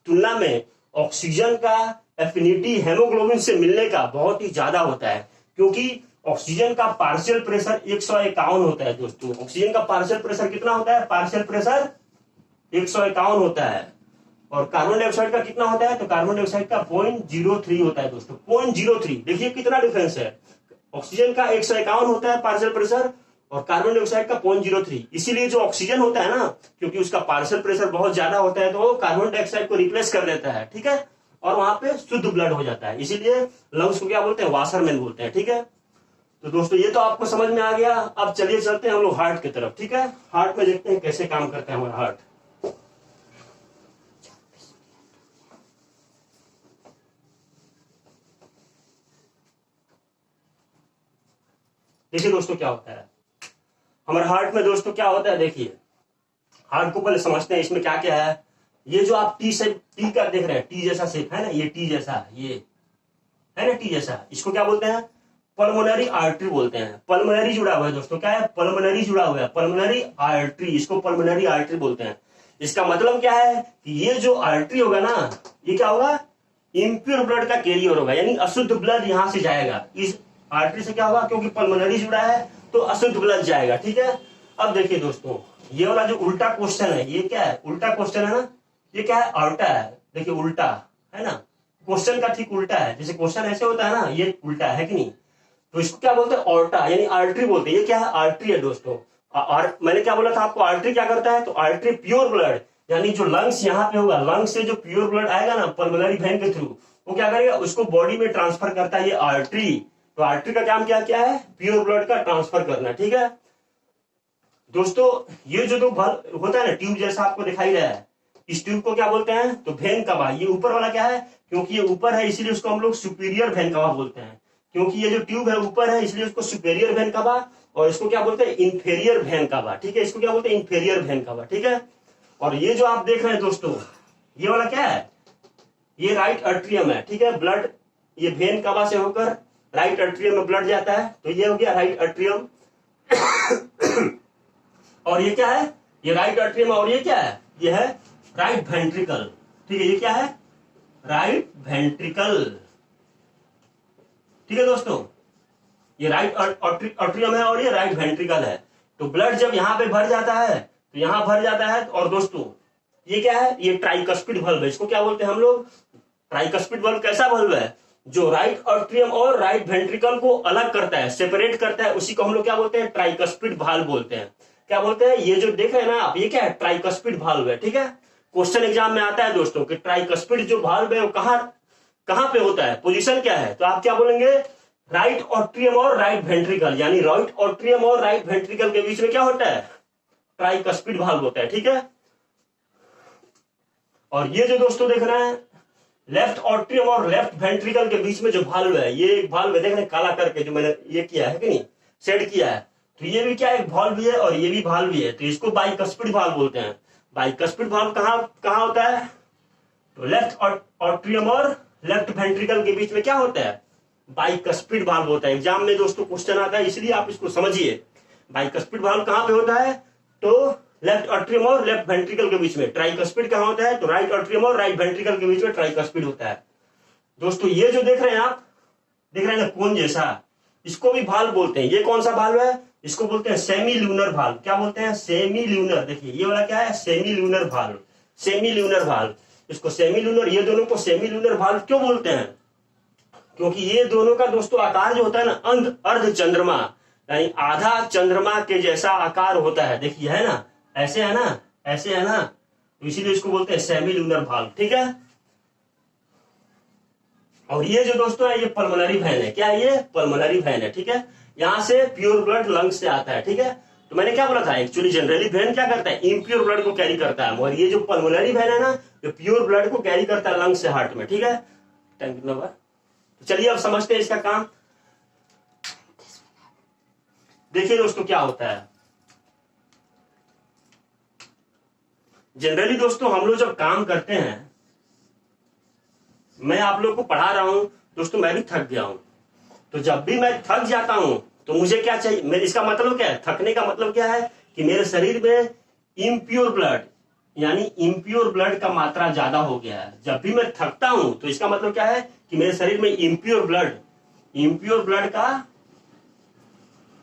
Speaker 1: तुलना में ऑक्सीजन का एफिनिटी हेमोग्लोबिन से मिलने का बहुत ही ज्यादा होता है, क्योंकि ऑक्सीजन का पार्शियल प्रेशर 151 होता है दोस्तों। ऑक्सीजन का पार्शियल प्रेशर कितना होता है? पार्शियल प्रेशर 151 होता है। और कार्बन डाइऑक्साइड का कितना होता है? तो कार्बन डाइऑक्साइड का 0.03 होता है दोस्तों, 0.03। देखिए कितना डिफरेंस है। ऑक्सीजन का 151 होता है पार्शियल प्रेशर और कार्बन डाइऑक्साइड का 0.03। इसीलिए जो ऑक्सीजन होता है ना, क्योंकि उसका पार्शियल प्रेशर बहुत ज्यादा होता है, तो वो कार्बन डाइऑक्साइड को रिप्लेस कर देता है, ठीक है, और वहां पे शुद्ध ब्लड हो जाता है। इसीलिए लंग्स को क्या बोलते हैं? वाशरमैन बोलते हैं, ठीक है। तो दोस्तों ये तो आपको समझ में आ गया। अब चलिए चलते हैं हम लोग हार्ट की तरफ, ठीक है। हार्ट में देखते हैं कैसे काम करता है हमारा हार्ट। देखिए दोस्तों क्या होता है हमारे हार्ट में। दोस्तों क्या होता है, देखिए हार्ट को पहले समझते हैं इसमें क्या क्या है। ये जो आप टी शेप, टी का देख रहे हैं, टी जैसा शेप है ना, ये टी जैसा, ये है ना टी जैसा, इसको क्या बोलते हैं? पल्मोनरी आर्टरी बोलते हैं। पल्मोनरी जुड़ा हुआ है दोस्तों, क्या है? पल्मोनरी जुड़ा हुआ है, पल्मोनरी आर्टरी, इसको पल्मोनरी आर्टरी बोलते हैं। इसका मतलब क्या है कि ये जो आर्टरी होगा ना, ये क्या होगा? इम्प्योर ब्लड का कैरियर होगा, यानी अशुद्ध ब्लड यहां से जाएगा। इस आर्टरी से क्या होगा? क्योंकि पल्मोनरी जुड़ा है तो अशुद्ध ब्लड जाएगा, ठीक है। अब देखिए दोस्तों, ये वाला जो उल्टा क्वेश्चन है, ये क्या है? उल्टा क्वेश्चन है ना, ये क्या है? अल्टा है। देखिए उल्टा है ना, क्वेश्चन का ठीक उल्टा है। जैसे क्वेश्चन ऐसे होता है ना, ये उल्टा है कि नहीं, तो इसको क्या बोलते हैं? ऑर्टा, यानी आर्टरी बोलते हैं। ये क्या है? आर्टरी है दोस्तों। मैंने क्या बोला था आपको? आर्टरी क्या करता है? तो आर्टरी प्योर ब्लड, यानी जो लंग्स यहाँ पे होगा, लंग्स से जो प्योर ब्लड आएगा ना पल्मोनरी वेन के थ्रू, वो क्या करेगा? उसको बॉडी में ट्रांसफर करता है ये आर्टरी। तो आर्टरी का काम क्या क्या है? प्योर ब्लड का ट्रांसफर करना, ठीक है दोस्तों। ये जो बल्ब होता है ना, ट्यूब जैसा आपको दिखाई रहा है, इस ट्यूब को क्या बोलते हैं? तो वेन कवा। ये ऊपर वाला क्या है? क्योंकि ये ऊपर है इसीलिए उसको हम लोग सुपीरियर वेन कवा बोलते हैं। क्योंकि ये जो ट्यूब है ऊपर है इसलिए उसको सुपेरियर वेन कवा, और इसको क्या बोलते हैं? इंफेरियर वेन कवा, ठीक है। इसको क्या बोलते हैं? इंफेरियर वेन कवा, ठीक है। और ये जो आप देख रहे हैं दोस्तों, ये वाला क्या है? ये राइट अट्रियम है, ठीक है। ब्लड ये वेन कवा से होकर राइट अट्रियम में ब्लड जाता है, तो ये हो गया राइट अट्रियम। और ये क्या है? ये राइट अट्रियम। और ये क्या है? ये है राइट वेंट्रिकल, ठीक है। ये क्या है? राइट वेंट्रिकल, ठीक है दोस्तों। ये राइट अट्रियम है और ये राइट वेंट्रिकल है। तो ब्लड जब यहां पे भर जाता है तो यहां भर जाता है। और दोस्तों ये क्या है? ये ट्राइकस्पिड वल्व है। इसको क्या बोलते हैं हम लोग? ट्राइकस्पिड वल्व कैसा वल्व है? जो राइट अट्रियम और राइट वेंट्रिकल को अलग करता है, सेपरेट करता है, उसी को हम लोग क्या बोलते हैं? ट्राइकस्पिड वाल्व बोलते हैं। क्या बोलते हैं? ये जो देख रहे हैं ना आप, ये क्या है? ट्राइकस्पिड वाल्व है, ठीक है। क्वेश्चन एग्जाम में आता है दोस्तों कि ट्राइकस्पिड जो वाल्व है वो कहां पे होता है, पोजीशन क्या है? तो आप क्या बोलेंगे? राइट ऑट्रियम और राइट वेंट्रिकल, यानी राइट ऑट्रियम और राइट वेंट्रिकल के बीच में क्या होता है? ट्राइकस्पिड वाल्व होता है, ठीक है। और ये जो दोस्तों देख रहे हैं, लेफ्ट ऑट्रियम और लेफ्ट वेंट्रिकल के बीच में जो वाल्व है, ये एक वाल्व है, देख रहे हैं काला करके जो मैंने ये किया है कि नहीं, सेट किया है। तो ये भी क्या एक वाल्व भी है और ये भी वाल्व भी है, तो इसको बाइकस्पिड वाल्व बोलते हैं। बाइकस्पिड वाल्व कहां होता है? तो लेफ्ट ऑट्रियम और लेफ्ट वेंट्रिकल के बीच में क्या होता है? बाइकस्पिड वाल्व होता है। एग्जाम में दोस्तों क्वेश्चन आता है, इसलिए आप इसको समझिए। बाइकस्पिड वाल्व कहां पे होता है? तो लेफ्ट ऑट्रियम और लेफ्ट वेंट्रिकल के बीच में। ट्राइकस्पिड कहां होता है? तो राइट ऑट्रियम और राइट वेंट्रिकल के बीच में ट्राइकस्पिड होता है। दोस्तों ये जो देख रहे हैं आप, देख रहे हैं ना कोन जैसा, इसको भी वाल्व बोलते हैं। ये कौन सा वाल्व है? इसको बोलते हैं सेमी ल्यूनर वाल्व। क्या बोलते हैं? Semi lunar. देखिए ये वाला क्या है? Semi lunar valve, semi lunar valve. इसको सेमी ल्यूनर, ये दोनों को सेमी ल्यूनर वाल्व क्यों बोलते हैं? क्योंकि ये दोनों का दोस्तों आकार जो होता है ना, अर्ध चंद्रमा, यानी आधा चंद्रमा के जैसा आकार होता है। देखिए है ना, ऐसे है ना, ऐसे है ना, तो इसीलिए इसको बोलते हैं सेमी ल्यूनर वाल्व, ठीक है। और ये जो दोस्तों है, ये पल्मोनरी वेन है। क्या है? ये पल्मोनरी वेन है, ठीक है। यहां से प्योर ब्लड लंग्स से आता है, ठीक है। तो मैंने क्या बोला था, एक्चुअली जनरली वेन क्या करता है? इम्प्योर ब्लड को कैरी करता है, और ये जो पल्मोनरी वेन है ना, जो प्योर ब्लड को कैरी करता है लंग्स से हार्ट में, ठीक है। टैंक नंबर, चलिए अब समझते हैं इसका काम। देखिए दोस्तों क्या होता है, जनरली दोस्तों हम लोग जब काम करते हैं, मैं आप लोग को पढ़ा रहा हूं दोस्तों, मैं भी थक गया हूं। तो जब भी मैं थक जाता हूं तो मुझे क्या चाहिए? इसका मतलब क्या है? थकने का मतलब क्या है? कि मेरे शरीर में इम्प्योर ब्लड, यानी इम्प्योर ब्लड का मात्रा ज्यादा हो गया है। जब भी मैं थकता हूं तो इसका मतलब क्या है कि मेरे शरीर में इम्प्योर ब्लड का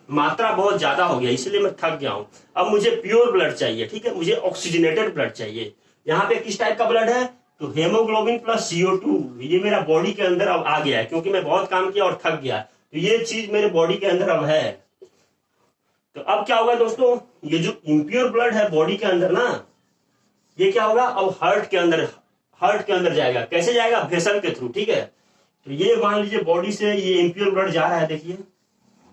Speaker 1: मात्रा बहुत ज्यादा हो गया, इसलिए मैं थक गया हूं। अब मुझे प्योर ब्लड चाहिए, ठीक है, मुझे ऑक्सीजनेटेड ब्लड चाहिए। यहाँ पे किस टाइप का ब्लड है, तो हेमोग्लोबिन प्लस CO2, ये मेरा बॉडी के अंदर अब आ गया है, क्योंकि मैं बहुत काम किया और थक गया, तो ये चीज मेरे बॉडी के अंदर अब है। तो अब क्या होगा दोस्तों, ये जो इम्प्योर ब्लड है बॉडी के अंदर ना, ये क्या होगा, अब हार्ट के अंदर जाएगा। कैसे जाएगा, वेसल के थ्रू, ठीक है। तो ये मान लीजिए बॉडी से ये इम्प्योर ब्लड जा रहा है, देखिए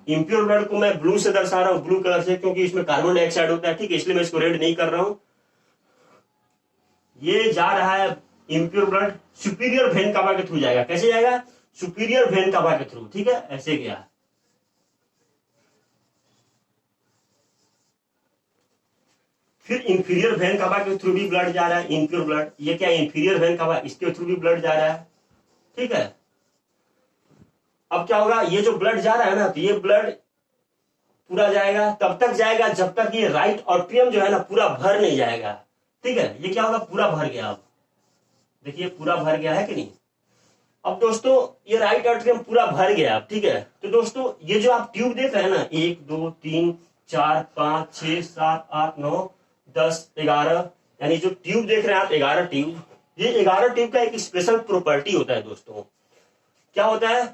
Speaker 1: इम्प्योर ब्लड को मैं ब्लू से दर्शा रहा हूं, ब्लू कलर से, क्योंकि इसमें कार्बन डाइऑक्साइड होता है, ठीक है, इसलिए मैं इसको रेड नहीं कर रहा हूं। ये जा रहा है इम्प्योर ब्लड सुपीरियर वेन कावा के थ्रू जाएगा। कैसे जाएगा, सुपीरियर वेन कावा के थ्रू, ठीक है, ऐसे गया। फिर इंफीरियर वेन कावा के थ्रू भी ब्लड जा रहा है, इम्प्योर ब्लड, ये क्या इंफीरियर वेन कावा, इसके थ्रू भी ब्लड जा रहा है, ठीक है। अब क्या होगा, ये जो ब्लड जा रहा है ना, तो ये ब्लड पूरा जाएगा, तब तक जाएगा जब तक ये राइट ऑर्ट्रियम जो है ना पूरा भर नहीं जाएगा, ठीक है। ये क्या होगा, पूरा भर गया। अब देखिए पूरा भर गया है कि नहीं। अब दोस्तों ये राइट आर्टरियम पूरा भर गया, ठीक है। तो दोस्तों ये जो आप ट्यूब देख रहे हैं ना, 1 2 3 4 5 6 7 8 9 10 11, यानी जो ट्यूब देख रहे हैं आप 11 ट्यूब, ये 11 ट्यूब का एक स्पेशल प्रॉपर्टी होता है दोस्तों। क्या होता है,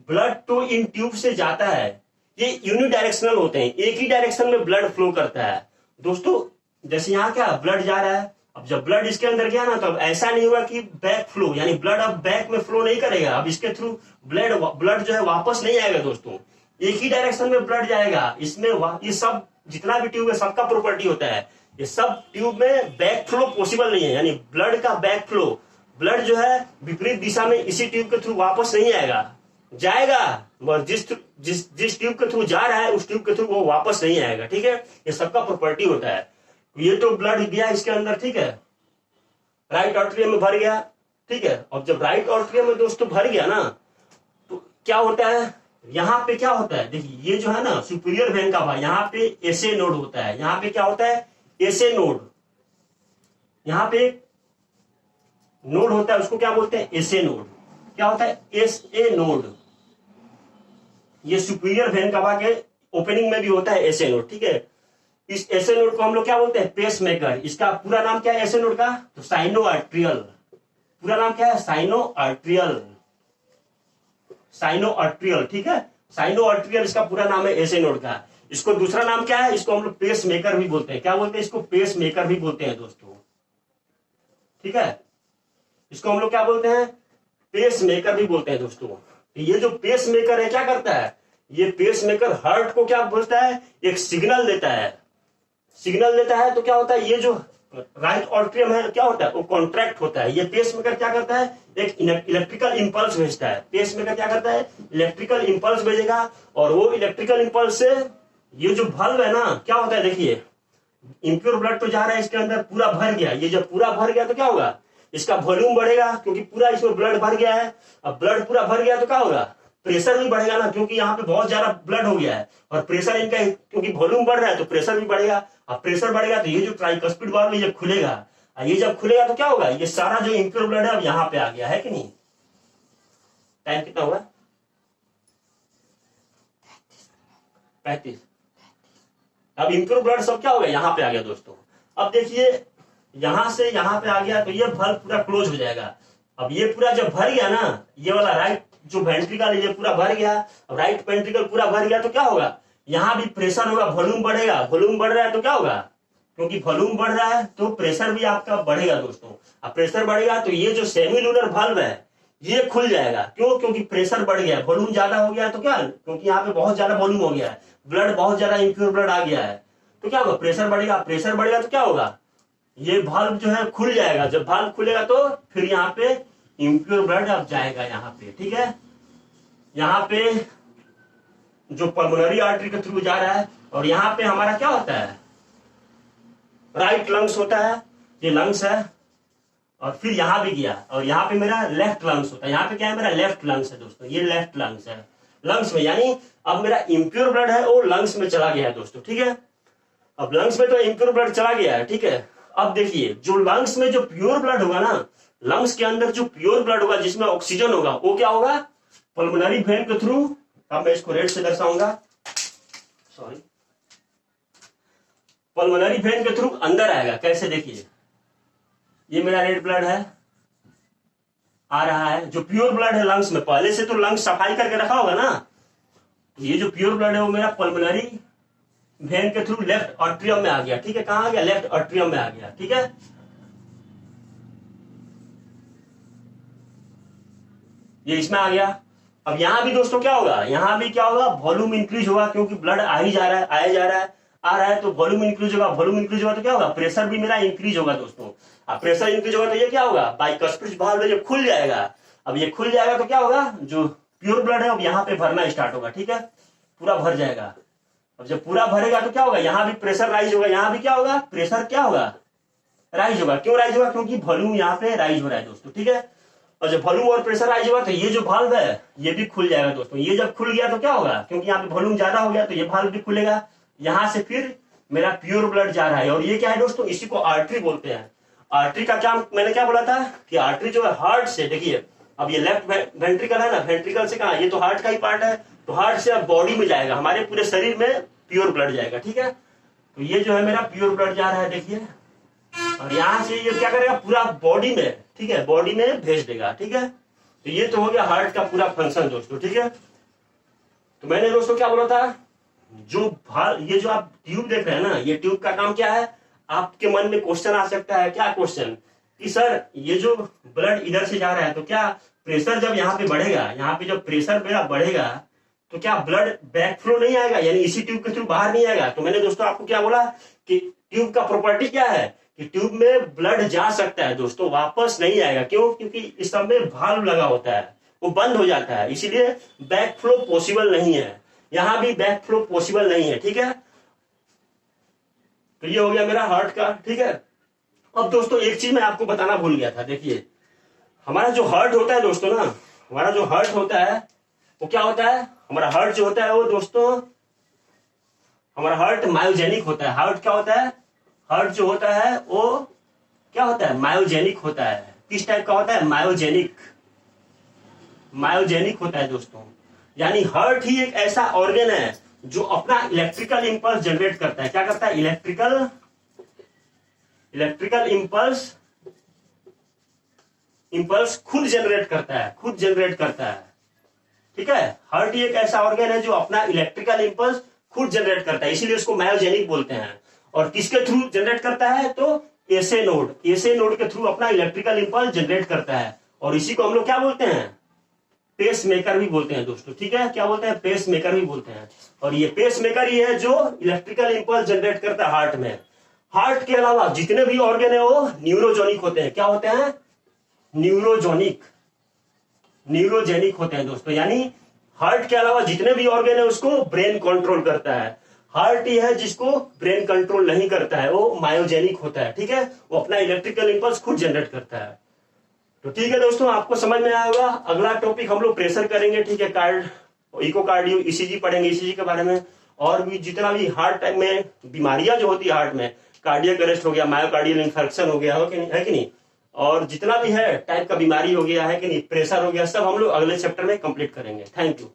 Speaker 1: ब्लड तो इन ट्यूब से जाता है, ये यूनिडायरेक्शनल होते हैं, एक ही डायरेक्शन में ब्लड फ्लो करता है दोस्तों। जैसे यहाँ क्या ब्लड जा रहा है, अब जब ब्लड इसके अंदर गया ना, तो अब ऐसा नहीं हुआ कि बैक फ्लो, यानी ब्लड अब बैक में फ्लो नहीं करेगा, अब इसके थ्रू ब्लड जो है वापस नहीं आएगा दोस्तों, एक ही डायरेक्शन में ब्लड जाएगा। इसमें ये सब जितना भी ट्यूब है सबका प्रॉपर्टी होता है, ये सब ट्यूब में बैक फ्लो पॉसिबल नहीं है, यानी ब्लड का बैक फ्लो, ब्लड जो है विपरीत दिशा में इसी ट्यूब के थ्रू वापस नहीं आएगा, जाएगा मगर जिस ट्यूब के थ्रू जा रहा है उस ट्यूब के थ्रू वो वापस नहीं आएगा, ठीक है। ये सबका प्रॉपर्टी होता है। ये तो ब्लड गया इसके अंदर, ठीक है, राइट आर्टरियम में भर गया, ठीक है। अब जब राइट आर्टरियम में दोस्तों भर गया ना, तो क्या होता है, यहाँ पे क्या होता है, देखिए ये जो है ना सुपीरियर वेन का भाई, यहाँ पे एसए नोड होता है, यहाँ पे क्या होता है, एसए नोड, यहाँ पे नोड होता है, उसको क्या बोलते हैं, एसए नोड। क्या होता है, एसए नोड, ये सुपीरियर वेन कवा के ओपनिंग में भी होता है एसए नोड, ठीक है। इस एसए नोड को हम लोग क्या बोलते हैं, पेस मेकर। इसका पूरा नाम क्या है एसए नोड का, तो साइनो आर्ट्रियल, पूरा नाम क्या है, साइनो आर्ट्रियल, साइनो आर्ट्रियल, ठीक है, साइनो आर्ट्रियल इसका पूरा नाम है एसए नोड का। इसको दूसरा नाम क्या है, इसको हम लोग पेस मेकर भी बोलते हैं। क्या बोलते हैं, इसको पेस मेकर भी बोलते हैं दोस्तों, ठीक है। इसको हम लोग क्या बोलते हैं, पेस मेकर भी बोलते हैं दोस्तों। ये जो पेस मेकर है क्या करता है, ये पेस मेकर हार्ट को क्या बोलता है, एक सिग्नल देता है, सिग्नल देता है। तो क्या होता है, ये जो राइट ऑर्ट्रियम है क्या होता है, वो कॉन्ट्रैक्ट होता है। ये पेस मेकर क्या करता है, एक इलेक्ट्रिकल इंपल्स भेजता है। पेस मेकर क्या करता है, इलेक्ट्रिकल इंपल्स भेजेगा, और वो इलेक्ट्रिकल इंपल्स से ये जो बल्ब है ना, क्या होता है, देखिए इंप्योर ब्लड तो जा रहा है इसके अंदर, पूरा भर गया। ये जब पूरा भर गया तो क्या होगा, इसका वॉल्यूम बढ़ेगा, क्योंकि पूरा इसमें ब्लड भर गया है। अब ब्लड पूरा भर गया तो क्या होगा, प्रेशर भी बढ़ेगा ना, क्योंकि यहाँ पे बहुत ज्यादा ब्लड हो गया है, और प्रेशर इनका, क्योंकि वॉल्यूम बढ़ रहा है तो प्रेशर भी बढ़ेगा। अब प्रेशर बढ़ेगा तो ये जो ट्राइकस्पिड वाल्व ये खुलेगा, ये जब खुलेगा तो क्या होगा, ये सारा जो इंप्योर ब्लड है अब यहाँ पे आ गया है कि नहीं। टाइम कितना हुआ, 35। अब इंप्योर ब्लड सब क्या हो गया, यहाँ पे आ गया दोस्तों। अब देखिए यहां से यहाँ पे आ गया, तो ये वाल्व पूरा क्लोज हो जाएगा। अब ये पूरा जब भर गया ना, ये वाला राइट जो वेंट्रिकल ये पूरा भर गया, राइट वेंट्रिकल पूरा भर गया तो क्या होगा, यहाँ भी प्रेशर होगा, वॉल्यूम बढ़ेगा। वॉल्यूम बढ़ रहा है तो क्या होगा, क्योंकि वॉल्यूम बढ़ रहा है तो प्रेशर भी आपका बढ़ेगा दोस्तों। अब प्रेशर बढ़ेगा तो ये जो सेमिलुनर वाल्व है ये खुल जाएगा। क्यों, क्योंकि प्रेशर बढ़ गया, वॉल्यूम ज्यादा हो गया, तो क्या, क्योंकि यहाँ पे बहुत ज्यादा वॉल्यूम हो गया है, ब्लड बहुत ज्यादा इंप्योर ब्लड आ गया है, तो क्या होगा, प्रेशर बढ़ेगा। प्रेशर बढ़ेगा तो क्या होगा, ये वाल्व जो है खुल जाएगा। जब वाल्व खुलेगा तो फिर यहाँ पे इंप्योर ब्लड अब जाएगा यहाँ पे, ठीक है। यहाँ पे जो पल्मोनरी आर्टरी के थ्रू जा रहा है, और यहाँ पे हमारा क्या होता है, राइट लंग्स होता है, ये लंग्स है, और फिर यहाँ भी गया, और यहाँ पे मेरा लेफ्ट लंग्स होता है। यहाँ पे क्या है, मेरा लेफ्ट लंग्स है दोस्तों, ये लेफ्ट लंग्स है। लंग्स में यानी अब मेरा इंप्योर ब्लड है वो लंग्स में चला गया है दोस्तों, ठीक है। अब लंग्स में तो इंप्योर ब्लड चला गया है, ठीक है। अब देखिए जो लंग्स में जो प्योर ब्लड होगा ना, लंग्स के अंदर जो प्योर ब्लड होगा जिसमें ऑक्सीजन होगा, वो क्या होगा, पल्मोनरी वेन के थ्रू, अब मैं इसको रेड से दर्शाऊंगा, सॉरी, पल्मोनरी वेन के थ्रू अंदर आएगा। कैसे, देखिए ये मेरा रेड ब्लड है, आ रहा है, जो प्योर ब्लड है लंग्स में, पहले से तो लंग्स सफाई करके रखा होगा ना, तो ये जो प्योर ब्लड है वो मेरा पल्मोनरी वेन के थ्रू लेफ्ट आर्टरियम में आ गया। ठीक है, कहां आ गया, लेफ्ट आर्टरियम में आ गया। ठीक है, ये इसमें आ गया। अब यहां भी दोस्तों क्या होगा, यहां भी क्या होगा, वॉल्यूम इंक्रीज होगा, क्योंकि ब्लड आ ही जा रहा है, आया जा रहा है, आ रहा है, तो वॉल्यूम इंक्रीज होगा। वॉल्यूम इंक्रीज होगा तो क्या होगा, प्रेशर भी मेरा इंक्रीज होगा दोस्तों। अब प्रेशर इंक्रीज होगा तो ये क्या होगा, बाइकस्पिड वाल्व ये खुल जाएगा। अब ये खुल जाएगा तो क्या होगा, जो प्योर ब्लड है अब यहाँ पे भरना स्टार्ट होगा। ठीक है, पूरा भर जाएगा। अब जब पूरा भरेगा तो क्या होगा, यहाँ भी प्रेशर राइज होगा, यहाँ भी क्या होगा, प्रेशर क्या होगा, राइज होगा। क्यों राइज होगा, क्योंकि वॉल्यूम यहाँ पे राइज हो रहा है दोस्तों। ठीक है, और जब वॉल्यूम और प्रेशर राइज होगा तो ये जो वाल्व है ये भी खुल जाएगा दोस्तों। ये जब खुल गया तो क्या होगा, क्योंकि यहाँ पे वॉल्यूम ज्यादा हो गया तो ये वाल्व भी खुलेगा, यहाँ से फिर मेरा प्योर ब्लड जा रहा है। और ये क्या है दोस्तों, इसी को आर्टरी बोलते हैं। आर्टरी का क्या, मैंने क्या बोला था कि आर्टरी जो है हार्ट से, देखिए अब ये लेफ्ट वेंट्रिकल है ना, वेंट्रिकल से कहा, ये तो हार्ट का ही पार्ट है, तो हार्ट से अब बॉडी में जाएगा, हमारे पूरे शरीर में प्योर ब्लड जाएगा। ठीक है, तो ये जो है मेरा प्योर ब्लड जा रहा है, देखिए, और यहां से ये क्या करेगा, पूरा बॉडी में, ठीक है, बॉडी में भेज देगा। ठीक है, तो ये तो हो गया हार्ट का पूरा फंक्शन दोस्तों। ठीक है, तो मैंने दोस्तों क्या बोला था, जो ये जो आप ट्यूब देख रहे हैं ना, ये ट्यूब का काम क्या है, आपके मन में क्वेश्चन आ सकता है, क्या क्वेश्चन, कि सर ये जो ब्लड इधर से जा रहा है तो क्या प्रेशर जब यहाँ पे बढ़ेगा, यहाँ पे जब प्रेशर मेरा बढ़ेगा तो क्या ब्लड बैक फ्लो नहीं आएगा, यानी इसी ट्यूब के थ्रू बाहर नहीं आएगा। तो मैंने दोस्तों आपको क्या बोला कि ट्यूब का प्रॉपर्टी क्या है, कि ट्यूब में ब्लड जा सकता है दोस्तों, वापस नहीं आएगा। क्यों, क्योंकि इस सब में वाल्व लगा होता है, वो बंद हो जाता है, इसीलिए बैक फ्लो पॉसिबल नहीं है, यहां भी बैक फ्लो पॉसिबल नहीं है। ठीक है, तो ये हो गया मेरा हार्ट का। ठीक है, अब दोस्तों एक चीज मैं आपको बताना भूल गया था, देखिए हमारा जो हार्ट होता है दोस्तों ना, हमारा जो हार्ट होता है वो क्या होता है, हमारा हार्ट जो होता है वो दोस्तों, हमारा हार्ट मायोजेनिक होता है। हार्ट क्या होता है, हार्ट जो होता है वो क्या होता है, मायोजेनिक होता है। किस टाइप का होता है, मायोजेनिक, मायोजेनिक होता है दोस्तों। यानी हार्ट ही एक ऐसा ऑर्गन है जो अपना इलेक्ट्रिकल इंपल्स जनरेट करता है। क्या करता है, इलेक्ट्रिकल इंपल्स खुद जनरेट करता है, खुद जनरेट करता है। ठीक है, हार्ट ही एक ऐसा ऑर्गन है जो अपना इलेक्ट्रिकल इंपल्स खुद जनरेट करता है, इसीलिए उसको मायोजेनिक बोलते हैं। और किसके थ्रू जनरेट करता है, तो एसए नोड के थ्रू अपना इलेक्ट्रिकल इंपल्स जनरेट करता है। और इसी को हम लोग क्या बोलते हैं, पेस मेकर भी बोलते हैं दोस्तों। ठीक है, क्या बोलते हैं, पेस मेकर भी बोलते हैं। और ये पेस मेकर ही है जो इलेक्ट्रिकल इंपल्स जनरेट करता है हार्ट में। हार्ट के अलावा जितने भी ऑर्गन है वो न्यूरोजेनिक होते हैं। क्या होते हैं, न्यूरोजेनिक होते हैं दोस्तों। यानी हार्ट के अलावा जितने भी ऑर्गन है उसको ब्रेन कंट्रोल करता है। हार्ट ही है जिसको ब्रेन कंट्रोल नहीं करता है, वो मायोजेनिक होता है। ठीक है, वो अपना इलेक्ट्रिकल इंपल्स खुद जनरेट करता है। तो ठीक है दोस्तों, आपको समझ में आया होगा। अगला टॉपिक हम लोग प्रेशर करेंगे। ठीक है, इकोकार्डियो, ईसीजी पढ़ेंगे, ईसीजी के बारे में, और भी जितना भी हार्ट टाइप में बीमारियां जो होती है हार्ट में, कार्डियक अरेस्ट हो गया, मायोकार्डियल इंफार्क्शन हो गया, है कि नहीं, और जितना भी है टाइप का बीमारी हो गया है कि नहीं, प्रेशर हो गया, सब हम लोग अगले चैप्टर में कंप्लीट करेंगे। Thank you.